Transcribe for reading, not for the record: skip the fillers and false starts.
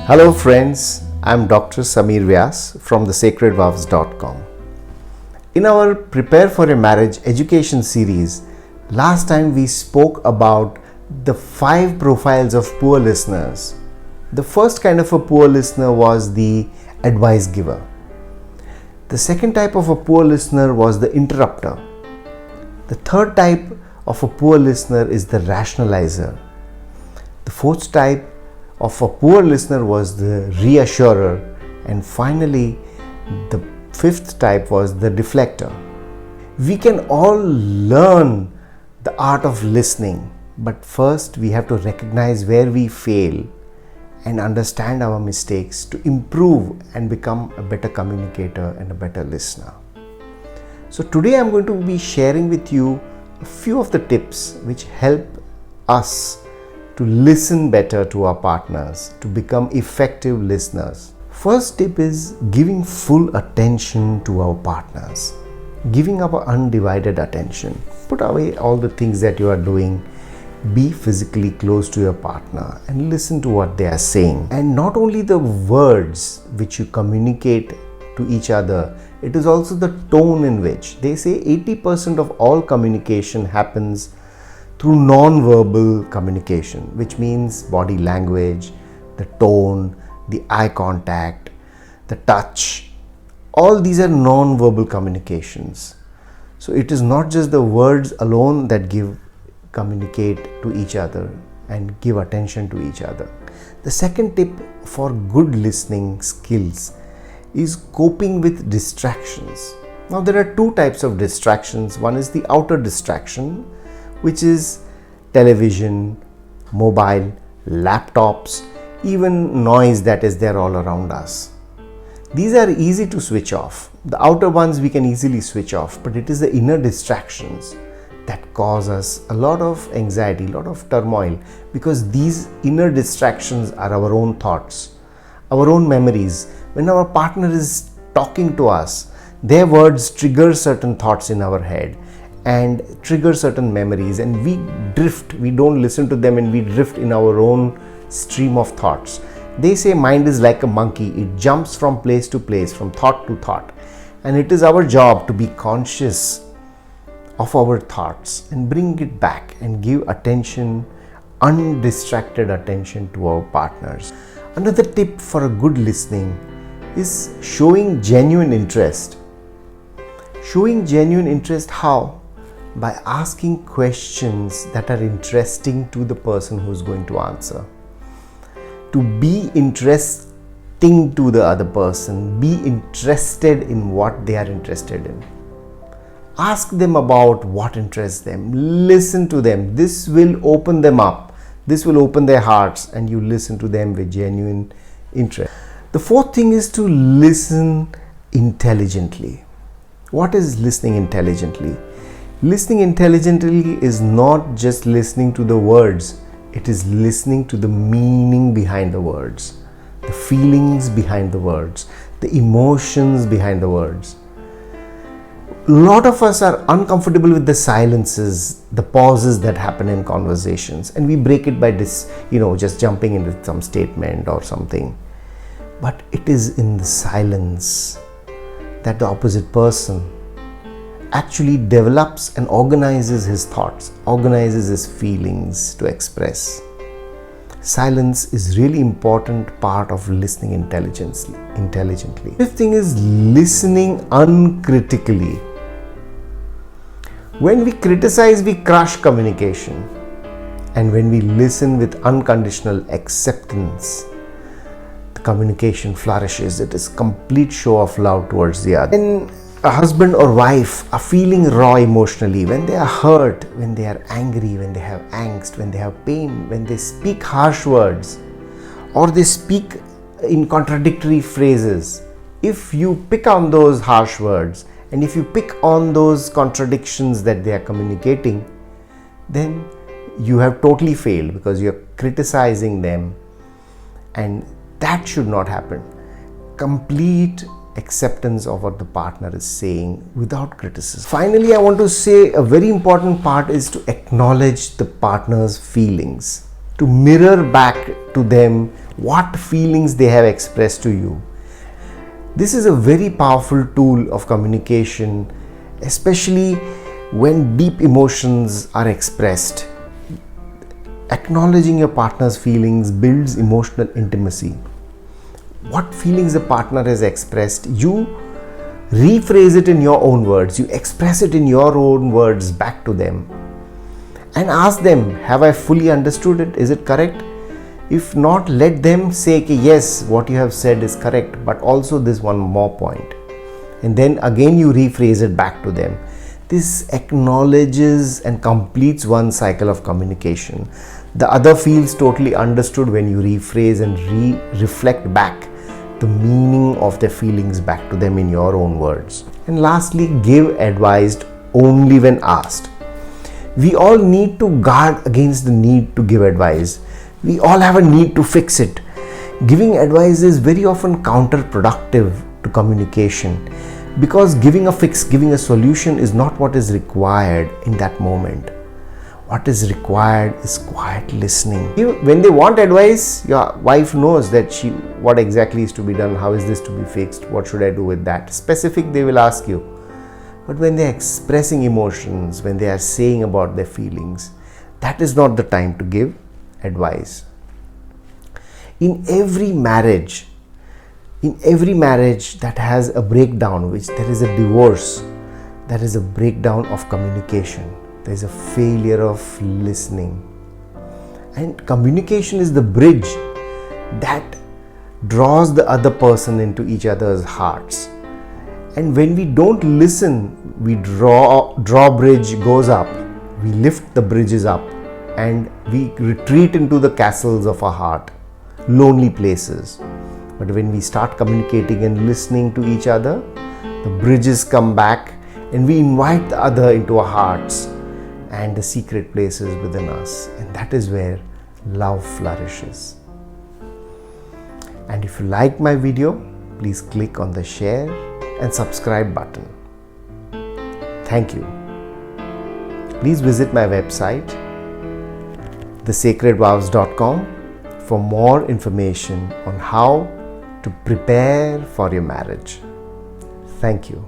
Hello friends, I'm Dr. Samir Vyas from TheSacredVows.com. In our Prepare for a Marriage education series, last time we spoke about the 5 profiles of poor listeners. The first kind of a poor listener was the advice giver. The second type of a poor listener was the interrupter. The third type of a poor listener is the rationalizer. The fourth type of a poor listener was the reassurer, and finally the fifth type was the deflector. We can all learn the art of listening, but first we have to recognize where we fail and understand our mistakes to improve and become a better communicator and a better listener. So today I'm going to be sharing with you a few of the tips which help us to listen better to our partners, to become effective listeners. First tip is giving full attention to our partners, giving our undivided attention. Put away all the things that you are doing. Be physically close to your partner and listen to what they are saying. And not only the words which you communicate to each other, it is also the tone in which. They say 80% of all communication happens through non-verbal communication, which means body language, the tone, the eye contact, the touch. All these are non-verbal communications. So it is not just the words alone that communicate to each other and give attention to each other. The second tip for good listening skills is coping with distractions. Now there are 2 types of distractions. One is the outer distraction, which is television, mobile, laptops, even noise that is there all around us. These are easy to switch off. The outer ones we can easily switch off, but it is the inner distractions that cause us a lot of anxiety, a lot of turmoil, because these inner distractions are our own thoughts, our own memories. When our partner is talking to us, their words trigger certain thoughts in our head and trigger certain memories, and we drift. We don't listen to them and we drift in our own stream of thoughts. They say mind is like a monkey. It jumps from place to place, from thought to thought, and it is our job to be conscious of our thoughts and bring it back and give attention, undistracted attention to our partners. Another tip for a good listening is showing genuine interest. Showing genuine interest how? By asking questions that are interesting to the person who is going to answer. To be interesting to the other person, be interested in what they are interested in. Ask them about what interests them. Listen to them. This will open them up. This will open their hearts, and you listen to them with genuine interest. The fourth thing is to listen intelligently. What is listening intelligently? Listening intelligently is not just listening to the words, it is listening to the meaning behind the words, the feelings behind the words, the emotions behind the words. A lot of us are uncomfortable with the silences, the pauses that happen in conversations, and we break it by just jumping into some statement or something. But it is in the silence that the opposite person actually develops and organizes his thoughts, organizes his feelings to express. Silence is really important part of listening intelligently. Fifth thing is listening uncritically. When we criticize, we crush communication. And when we listen with unconditional acceptance, the communication flourishes. It is complete show of love towards the other. When a husband or wife are feeling raw emotionally, when they are hurt, when they are angry, when they have angst, when they have pain, when they speak harsh words, or they speak in contradictory phrases, if you pick on those harsh words and if you pick on those contradictions that they are communicating, then you have totally failed, because you are criticizing them, and that should not happen. Complete acceptance of what the partner is saying without criticism. Finally, I want to say a very important part is to acknowledge the partner's feelings, to mirror back to them what feelings they have expressed to you. This is a very powerful tool of communication, especially when deep emotions are expressed. Acknowledging your partner's feelings builds emotional intimacy. What feelings the partner has expressed, you rephrase it in your own words. You express it in your own words back to them. And ask them, have I fully understood it? Is it correct? If not, let them say, yes, what you have said is correct, but also this one more point. And then again you rephrase it back to them. This acknowledges and completes one cycle of communication. The other feels totally understood when you rephrase and reflect back the meaning of their feelings back to them in your own words. And lastly, give advice only when asked. We all need to guard against the need to give advice. We all have a need to fix it. Giving advice is very often counterproductive to communication, because giving a fix, giving a solution is not what is required in that moment. What is required is quiet listening. When they want advice, your wife knows that what exactly is to be done, how is this to be fixed, what should I do with that. Specific, they will ask you. But when they are expressing emotions, when they are saying about their feelings, that is not the time to give advice. In every marriage that has a breakdown, which there is a divorce, there is a breakdown of communication. There is a failure of listening. And communication is the bridge that draws the other person into each other's hearts. And when we don't listen, we drawbridge goes up, we lift the bridges up, and we retreat into the castles of our heart, lonely places. But when we start communicating and listening to each other, the bridges come back and we invite the other into our hearts and the secret places within us. And that is where love flourishes. And if you like my video, please click on the share and subscribe button. Thank you. Please visit my website, TheSacredVows.com, for more information on how to prepare for your marriage. Thank you.